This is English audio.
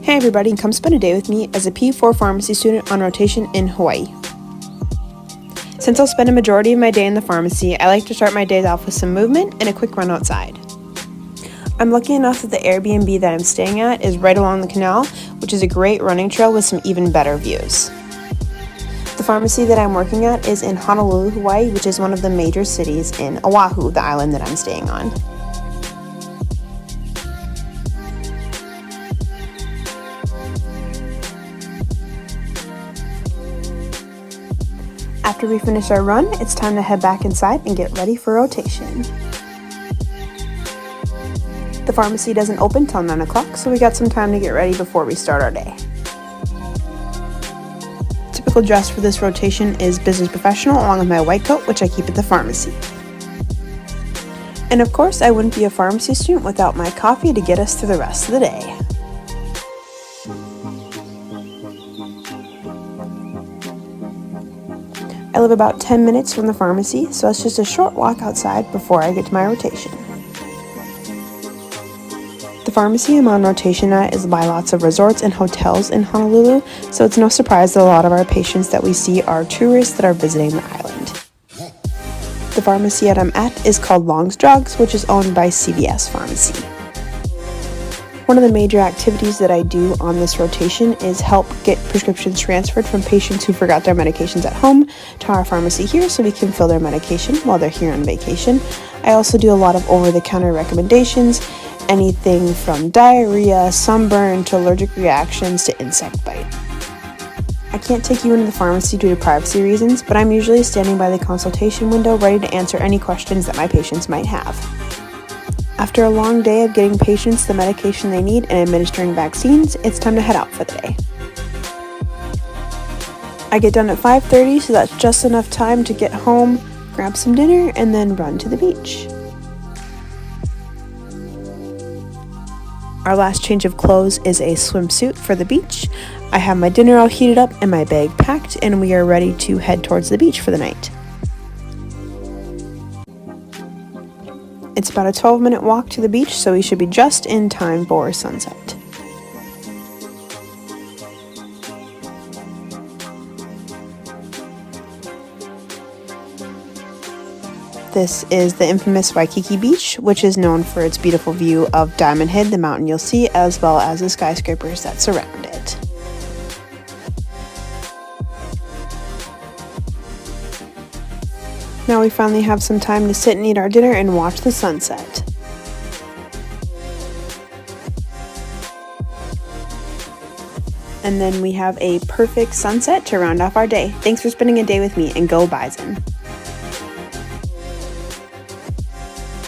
Hey everybody, and come spend a day with me as a P4 pharmacy student on rotation in Hawaii. Since I'll spend a majority of my day in the pharmacy, I like to start my days off with some movement and a quick run outside. I'm lucky enough that the Airbnb that I'm staying at is right along the canal, which is a great running trail with some even better views. The pharmacy that I'm working at is in Honolulu, Hawaii, which is one of the major cities in Oahu, the island that I'm staying on. After we finish our run, it's time to head back inside and get ready for rotation. The pharmacy doesn't open till 9 o'clock, so we got some time to get ready before we start our day. Typical dress for this rotation is business professional along with my white coat, which I keep at the pharmacy. And of course, I wouldn't be a pharmacy student without my coffee to get us through the rest of the day. I live about 10 minutes from the pharmacy, so it's just a short walk outside before I get to my rotation. The pharmacy I'm on rotation at is by lots of resorts and hotels in Honolulu, so it's no surprise that a lot of our patients that we see are tourists that are visiting the island. The pharmacy that I'm at is called Long's Drugs, which is owned by CVS Pharmacy. One of the major activities that I do on this rotation is help get prescriptions transferred from patients who forgot their medications at home to our pharmacy here so we can fill their medication while they're here on vacation. I also do a lot of over-the-counter recommendations, anything from diarrhea, sunburn, to allergic reactions to insect bite. I can't take you into the pharmacy due to privacy reasons, but I'm usually standing by the consultation window ready to answer any questions that my patients might have. After a long day of getting patients the medication they need and administering vaccines, it's time to head out for the day. I get done at 5:30, so that's just enough time to get home, grab some dinner, and then run to the beach. Our last change of clothes is a swimsuit for the beach. I have my dinner all heated up and my bag packed, and we are ready to head towards the beach for the night. It's about a 12-minute walk to the beach, so we should be just in time for sunset. This is the infamous Waikiki Beach, which is known for its beautiful view of Diamond Head, the mountain you'll see, as well as the skyscrapers that surround it. Now we finally have some time to sit and eat our dinner and watch the sunset. And then we have a perfect sunset to round off our day. Thanks for spending a day with me, and go Bison!